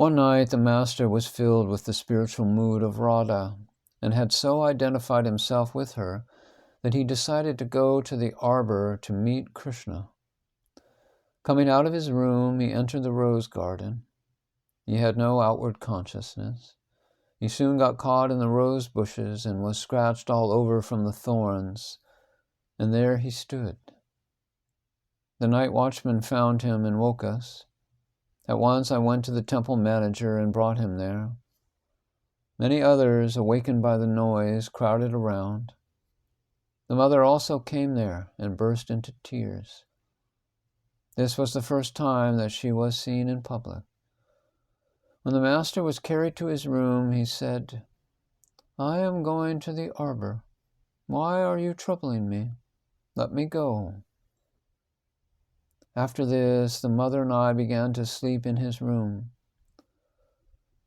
One night the master was filled with the spiritual mood of Radha and had so identified himself with her that he decided to go to the arbor to meet Krishna. Coming out of his room, he entered the rose garden. He had no outward consciousness. He soon got caught in the rose bushes and was scratched all over from the thorns, and there he stood. The night watchman found him and woke us. At once I went to the temple manager and brought him there. Many others, awakened by the noise, crowded around. The mother also came there and burst into tears. This was the first time that she was seen in public. When the master was carried to his room, he said, "I am going to the arbor. Why are you troubling me? Let me go." After this, the mother and I began to sleep in his room.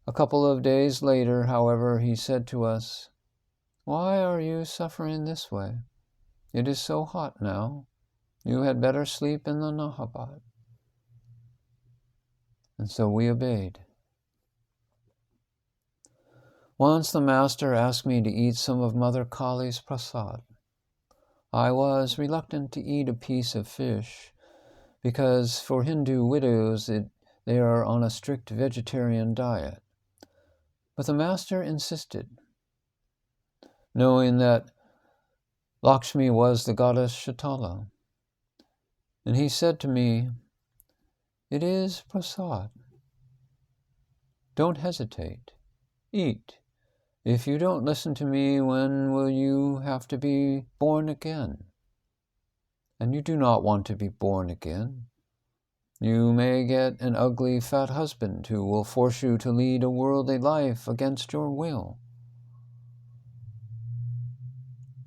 A couple of days later, however, he said to us, "Why are you suffering this way? It is so hot now. You had better sleep in the Nahabad." And so we obeyed. Once the master asked me to eat some of Mother Kali's prasad. I was reluctant to eat a piece of fish because for Hindu widows they are on a strict vegetarian diet. But the master insisted, knowing that Lakshmi was the goddess Shitala. And he said to me, "It is prasad. Don't hesitate. Eat. If you don't listen to me, when will you have to be born again? And you do not want to be born again. You may get an ugly, fat husband who will force you to lead a worldly life against your will."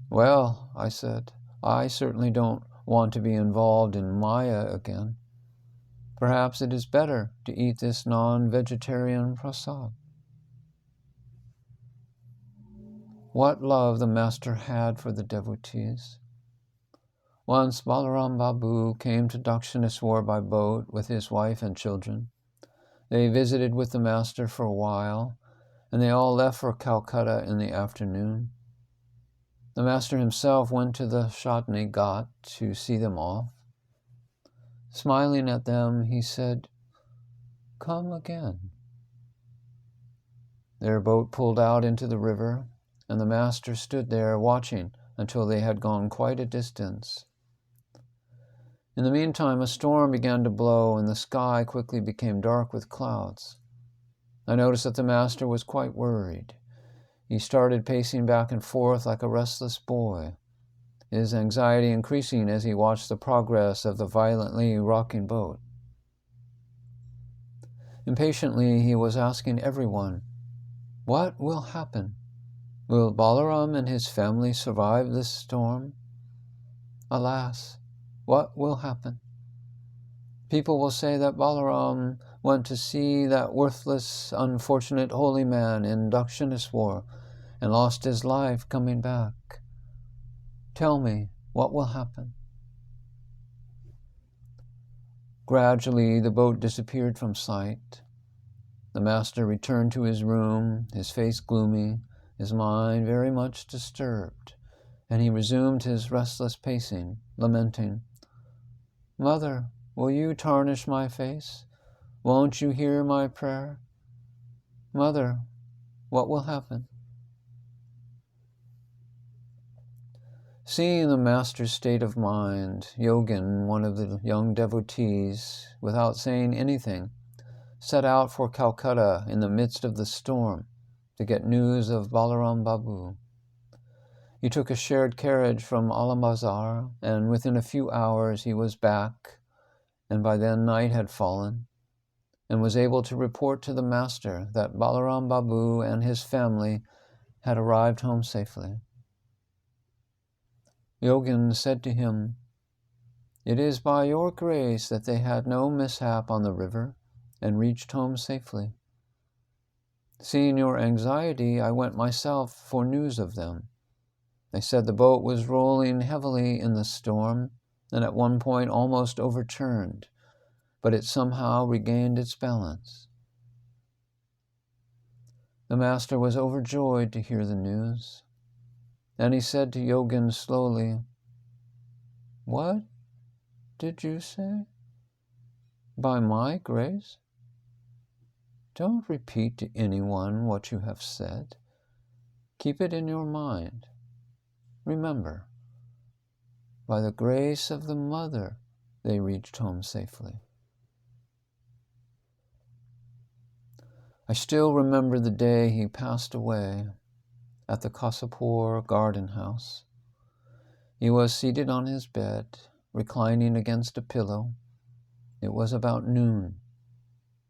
"Well," I said, "I certainly don't want to be involved in Maya again. Perhaps it is better to eat this non-vegetarian prasad." What love the master had for the devotees. Once Balaram Babu came to Dakshineswar by boat with his wife and children. They visited with the master for a while, and they all left for Calcutta in the afternoon. The master himself went to the Shatni Ghat to see them off. Smiling at them, he said, "Come again." Their boat pulled out into the river, and the master stood there watching until they had gone quite a distance. In the meantime, a storm began to blow, and the sky quickly became dark with clouds. I noticed that the master was quite worried. He started pacing back and forth like a restless boy, his anxiety increasing as he watched the progress of the violently rocking boat. Impatiently, he was asking everyone, "What will happen? Will Balaram and his family survive this storm? Alas, what will happen? People will say that Balaram went to see that worthless, unfortunate holy man in Dakshineswar and lost his life coming back. Tell me, what will happen?" Gradually, the boat disappeared from sight. The master returned to his room, his face gloomy, his mind very much disturbed, and he resumed his restless pacing, lamenting, "Mother, will you tarnish my face? Won't you hear my prayer? Mother, what will happen?" Seeing the master's state of mind, Yogin, one of the young devotees, without saying anything, set out for Calcutta in the midst of the storm to get news of Balaram Babu. He took a shared carriage from Alambazar, and within a few hours he was back, and by then night had fallen, and was able to report to the master that Balaram Babu and his family had arrived home safely. Yogin said to him, "It is by your grace that they had no mishap on the river and reached home safely. Seeing your anxiety, I went myself for news of them. They said the boat was rolling heavily in the storm and at one point almost overturned, but it somehow regained its balance. The master was overjoyed to hear the news, and he said to Yogin slowly, "What did you say? By my grace? Don't repeat to anyone what you have said. Keep it in your mind. Remember, by the grace of the mother, they reached home safely." I still remember the day he passed away at the Kasapur garden house. He was seated on his bed, reclining against a pillow. It was about noon.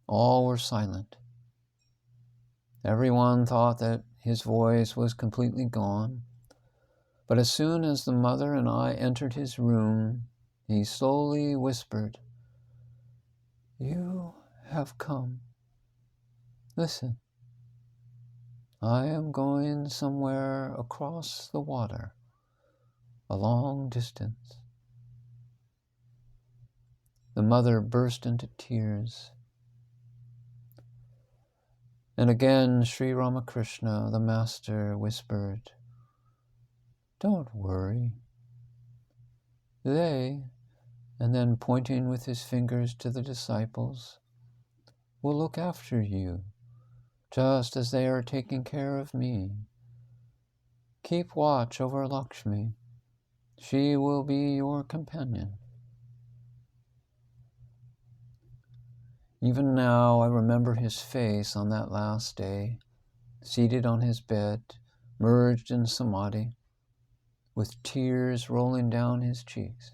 All were silent. Everyone thought that his voice was completely gone, but as soon as the mother and I entered his room, he slowly whispered, "You have come. Listen, I am going somewhere across the water, a long distance." The mother burst into tears. And again, Sri Ramakrishna, the master, whispered, "Don't worry. They," and then pointing with his fingers to the disciples, "will look after you, just as they are taking care of me. Keep watch over Lakshmi. She will be your companion." Even now I remember his face on that last day, seated on his bed, merged in samadhi, with tears rolling down his cheeks.